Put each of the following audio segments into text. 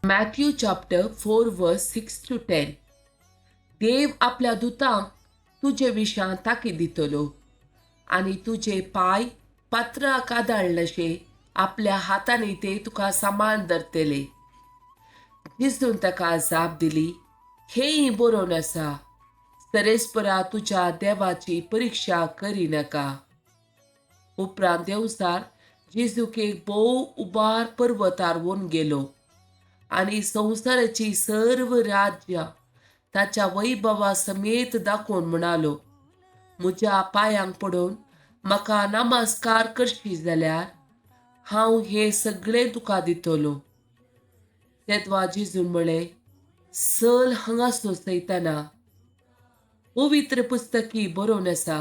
Matthew chapter 4 verse 6 to 10. देव आपल्या दुतांक तुजे विशां ताकी दितलो आणि तुझे पाय पात्राक आदाळशे आपल्या हातांनी ते तुका सांबाळून धरतले. जिजून ताका जाप दिली, हेय बरोवन आसा, सरेस्परा तुझ्या देवाची परीक्षा करिनाका. उपरांत देवसार जेजूक एक भोव उबार पर्वतार व्हरून गेलो आणि संवसाराची सर्व राज्य ताच्या वैभवा समेत दाखोवन म्हणालो, म्हज्या पांयांक पडून म्हाका नमस्कार करशी जाल्यार हांव हे सगळें तुका दितलो. तेदवा जेजून म्हळें, चल हांगासर सैताना. पवित्र पुस्तकी बरोवन आसा,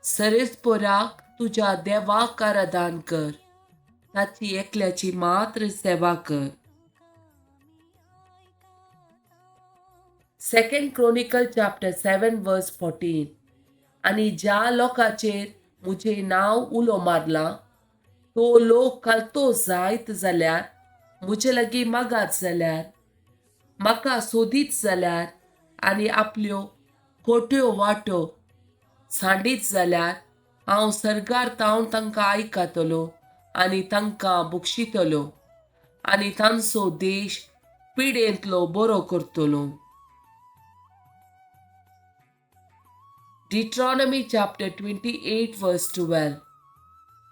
सरेस्पोराक तुझ्या देवाक आराधन कर, ताची एकल्याची मात्र सेवा कर. सेकंड क्रोनिकल चॅप्टर 7 वर्स 14. आणि ज्या लोकांचेर म्हजें नांव उलो मारला तो लोक कालतो जायत जाल्यार, म्हजे लागीं मागात जाल्यार, म्हाका सोदीत जाल्यार आनी आपल्यो खोट्यो वाटो सांडीत जाल्यार, हांव सर्गार तावन तांकां आयकतलो आनी तांकां बक्षितलो आनी तांचो देश पिडेंतलो बरो करतलो. Deuteronomy chapter 28 verse 12.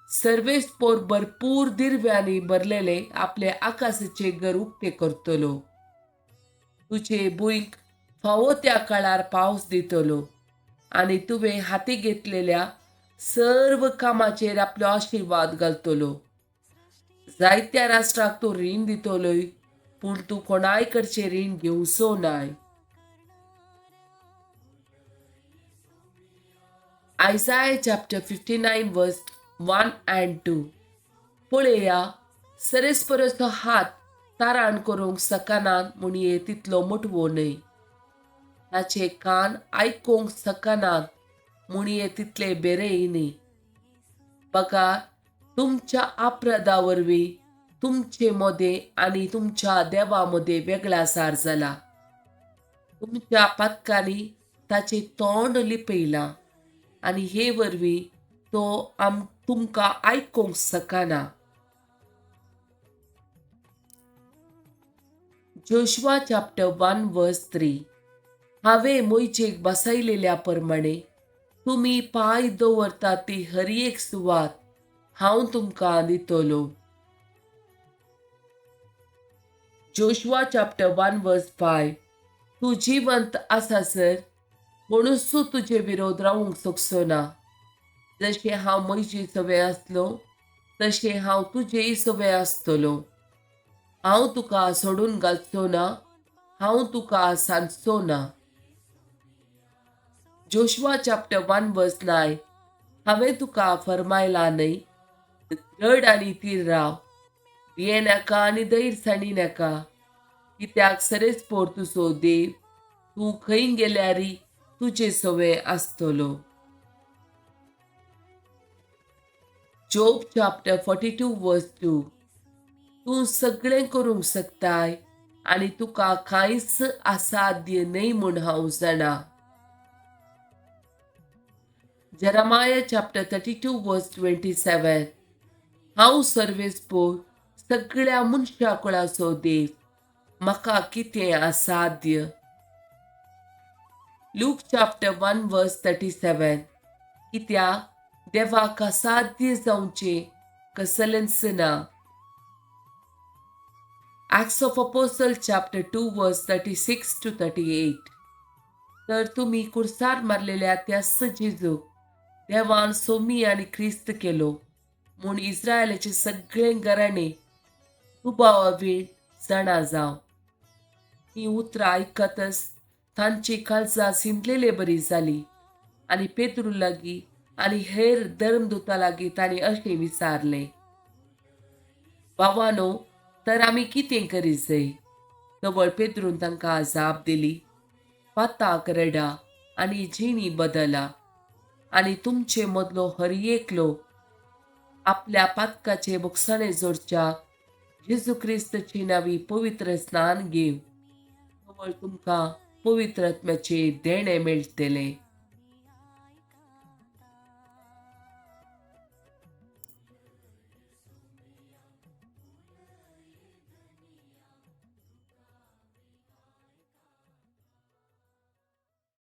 सर्वेस्पोर भरपूर दिरव्यांनी भरलेले आपले आकाशाचे घर उक्ते करतलो. तुझे भुंयक फावो त्या काळार पावस दितलो आणि तुवें हाती घेतलेल्या सर्व कामाचेर आपलो आशीर्वाद घालतलो. जायत्या राष्ट्राक तूं रीण दितलोय, पूण तूं कोणाय कडचे रीण घेवचो नाय. Isaiah chapter 59 verse 1 and 2. पळया, सरेस्परसो हात तारण करूंक सकनात म्हणये तितलो मोठवो न्हय, ताचे कान आयकूंक सकनात म्हणये तितले बेरेय न्हय. बघा, तुमच्या अपराधा वरवीं तुमचे मदें आनी तुमच्या देवा मदें वेगळासार जाला. तुमच्या पातकांनी ताचे तोंड लिपयलां आनी हे वरवीं तो तुमकां आयकूंक सकना. जोशुआ चॅप्टर 1 वर्स 3. हांवें मोयचेक बसयलेल्या प्रमाणे तुमी पांय दवरता ती हर एक सुवात हांव तुमकां दितलो. जोशुआ चॅप्टर 1 वर्स 5. तूं जिवंत आसासर कोणूच तुजे विरोध रावूंक शकचो ना. जशें हांव मोयचे सवे आसलो तशें हांव तुजेय सवे आसतलो. हांव तुका सोडून घालचो ना, हांव तुका सांडचो ना. जोशुआ चॅप्टर 1 वर्स 9. हांवें तुका फरमायलां न्हय, रड आनी तीर राव, भिये नाका आनी दैरसाणी नाका, कित्याक सरेस्पोर तुजो देव तूं खंय गेल्यारय तुजे सवे आसतलो. जोब चॅप्टर 42 वर्स 2. तूं सगळें करूंक शकताय आनी तुका कांयच असाध्य न्हय म्हूण हांव जाणा. जेरेमाया चॅप्टर 32 वर्स 27. हांव सर्वेस्पोर सगळ्या मनशा कुळाचो देव, म्हाका कितें असाध्य. लूक चॅप्टर 1 वर्स 37. कित्याक देवाक असाध्य जावचें कसलेंच ना. Acts of Apostles chapter 2 verse 36 to 38. तर तुमी कुर्सार मारलेल्या त्याच जेजूक देवान सोमी आनी क्रिस्त केलो म्हूण इस्रायलाचे सगळे घराणे तुबावीण जाणा जावं. ही उतरां आयकतच तांची काळजां सिंधलेले बरी जाली आनी पेद्रू लागीं आनी हेर धर्मदुता लागीं तांणी अशें विचारलें, भावानो, तर आमी कितें करीत जाय? तवळ पेद्रून तांकां जाप दिली, पाताक रडा आनी जिणी बदला आनी तुमचे मदलो हर एक लोक आपल्या पातकाचे बुकसाणे जोडच्या जेजू ख्रिस्तची नावी पवित्र स्नान घेव, केवळ तुमकां पवित्र आत्म्याचे देणे मेळटले.